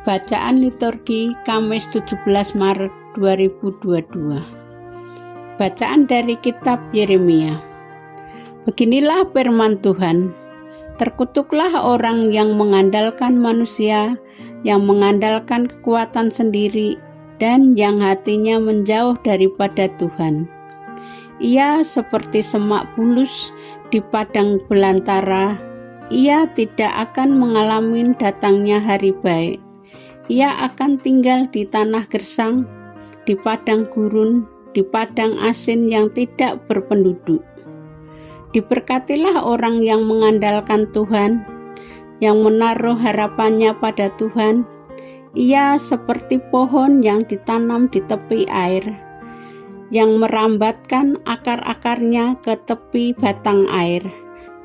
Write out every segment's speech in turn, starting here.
Bacaan liturgi Kamis 17 Maret 2022. Bacaan dari kitab Yeremia. Beginilah firman Tuhan. Terkutuklah orang yang mengandalkan manusia, yang mengandalkan kekuatan sendiri, dan yang hatinya menjauh daripada Tuhan. Ia seperti semak bulus di padang belantara. Ia tidak akan mengalami datangnya hari baik. Ia akan tinggal di tanah gersang, di padang gurun, di padang asin yang tidak berpenduduk. Diberkatilah orang yang mengandalkan Tuhan, yang menaruh harapannya pada Tuhan. Ia seperti pohon yang ditanam di tepi air, yang merambatkan akar-akarnya ke tepi batang air,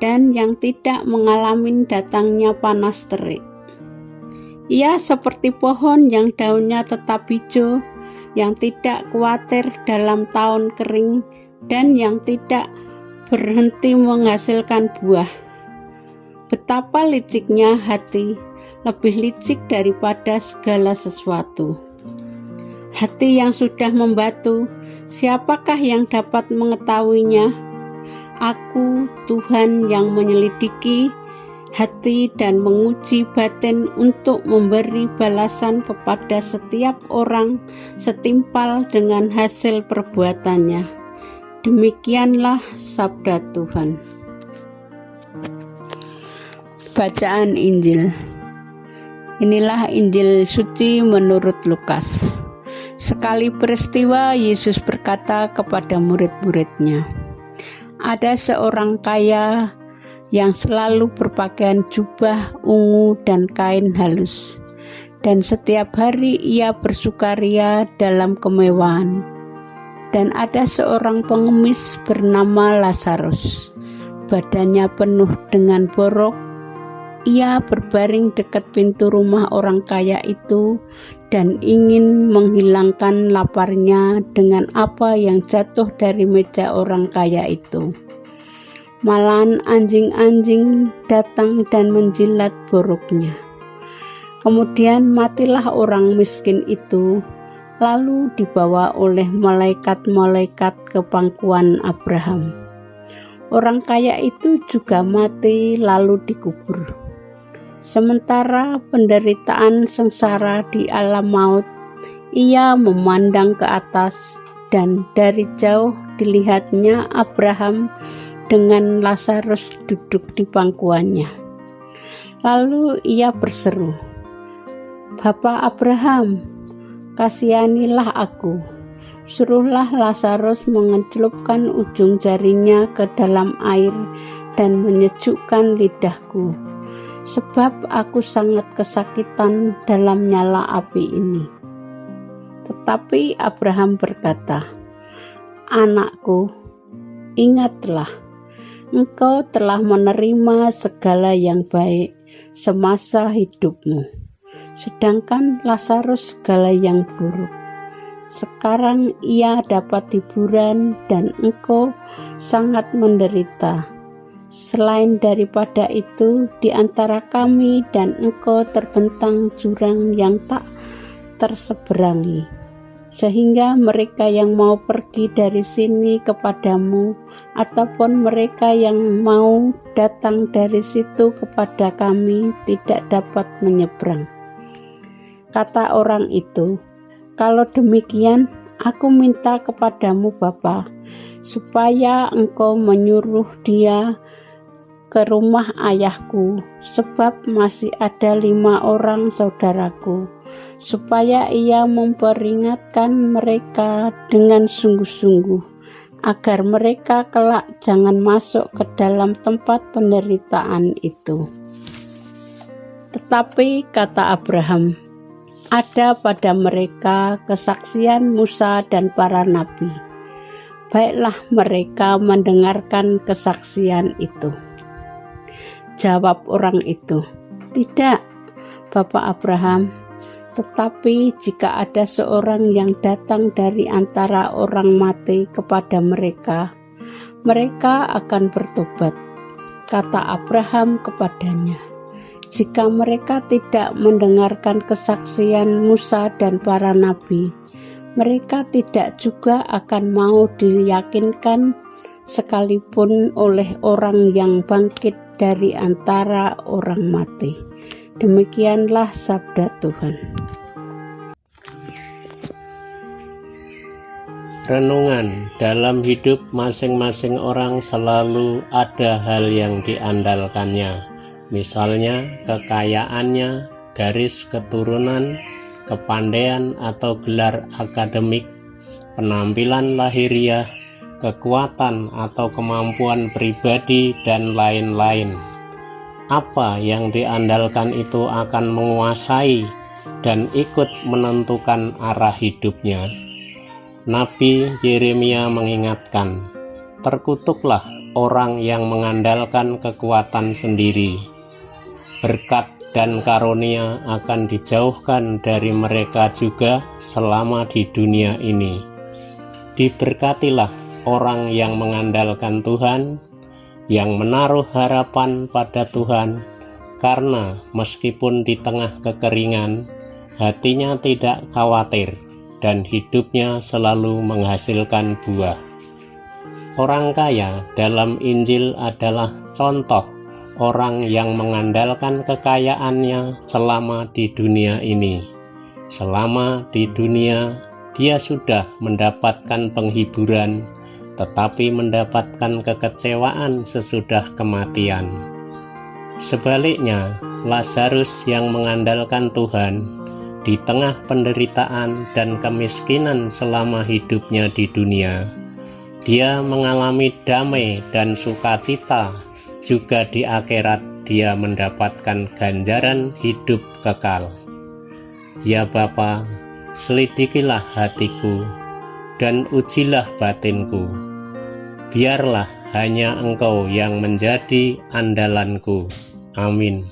dan yang tidak mengalami datangnya panas terik. Ia seperti pohon yang daunnya tetap hijau, yang tidak khawatir dalam tahun kering, dan yang tidak berhenti menghasilkan buah. Betapa liciknya hati, lebih licik daripada segala sesuatu. Hati yang sudah membatu, siapakah yang dapat mengetahuinya? Aku, Tuhan, yang menyelidiki hati dan menguji batin untuk memberi balasan kepada setiap orang setimpal dengan hasil perbuatannya. Demikianlah sabda Tuhan. Bacaan Injil. Inilah Injil suci menurut Lukas. Sekali peristiwa Yesus berkata kepada murid-muridnya, "Ada seorang kaya yang selalu berpakaian jubah ungu dan kain halus, dan setiap hari ia bersukaria dalam kemewahan. Dan ada seorang pengemis bernama Lazarus, badannya penuh dengan borok. Ia berbaring dekat pintu rumah orang kaya itu dan ingin menghilangkan laparnya dengan apa yang jatuh dari meja orang kaya itu. Malahan anjing-anjing datang dan menjilat boroknya. Kemudian matilah orang miskin itu, lalu dibawa oleh malaikat-malaikat ke pangkuan Abraham. Orang kaya itu juga mati lalu dikubur. Sementara penderitaan sengsara di alam maut, ia memandang ke atas, dan dari jauh dilihatnya Abraham dengan Lazarus duduk di pangkuannya. Lalu ia berseru, 'Bapa Abraham, kasihanilah aku. Suruhlah Lazarus mencelupkan ujung jarinya ke dalam air dan menyejukkan lidahku, sebab aku sangat kesakitan dalam nyala api ini.' Tetapi Abraham berkata, 'Anakku, ingatlah, engkau telah menerima segala yang baik semasa hidupmu, sedangkan Lazarus segala yang buruk. Sekarang ia dapat hiburan dan engkau sangat menderita. Selain daripada itu, di antara kami dan engkau terbentang jurang yang tak terseberangi, sehingga mereka yang mau pergi dari sini kepadamu, ataupun mereka yang mau datang dari situ kepada kami, tidak dapat menyeberang.' Kata orang itu, 'Kalau demikian, aku minta kepadamu Bapa, supaya engkau menyuruh dia ke rumah ayahku, sebab masih ada 5 orang saudaraku, supaya ia memperingatkan mereka dengan sungguh-sungguh, agar mereka kelak jangan masuk ke dalam tempat penderitaan itu.' Tetapi kata Abraham, 'Ada pada mereka kesaksian Musa dan para nabi. Baiklah mereka mendengarkan kesaksian itu.' Jawab orang itu, 'Tidak, Bapak Abraham, tetapi jika ada seorang yang datang dari antara orang mati kepada mereka, mereka akan bertobat.' Kata Abraham kepadanya, Jika mereka tidak mendengarkan kesaksian Musa dan para nabi, mereka tidak juga akan mau diyakinkan sekalipun oleh orang yang bangkit dari antara orang mati. Demikianlah sabda Tuhan. Renungan: dalam hidup masing-masing orang selalu ada hal yang diandalkannya, misalnya kekayaannya, garis keturunan, kepandaian atau gelar akademik, penampilan lahiriah, kekuatan atau kemampuan pribadi, dan lain-lain. Apa yang diandalkan itu akan menguasai dan ikut menentukan arah hidupnya. Nabi Yeremia mengingatkan, terkutuklah orang yang mengandalkan kekuatan sendiri. Berkat dan karunia akan dijauhkan dari mereka juga selama di dunia ini. Diberkatilah orang yang mengandalkan Tuhan, yang menaruh harapan pada Tuhan, karena meskipun di tengah kekeringan, hatinya tidak khawatir dan hidupnya selalu menghasilkan buah. Orang kaya dalam Injil adalah contoh orang yang mengandalkan kekayaannya selama di dunia ini. Selama di dunia, dia sudah mendapatkan penghiburan, tetapi mendapatkan kekecewaan sesudah kematian. Sebaliknya, Lazarus yang mengandalkan Tuhan di tengah penderitaan dan kemiskinan selama hidupnya di dunia, dia mengalami damai dan sukacita. Juga di akhirat dia mendapatkan ganjaran hidup kekal. Ya Bapa, selidikilah hatiku dan ujilah batinku. Biarlah hanya Engkau yang menjadi andalanku. Amin.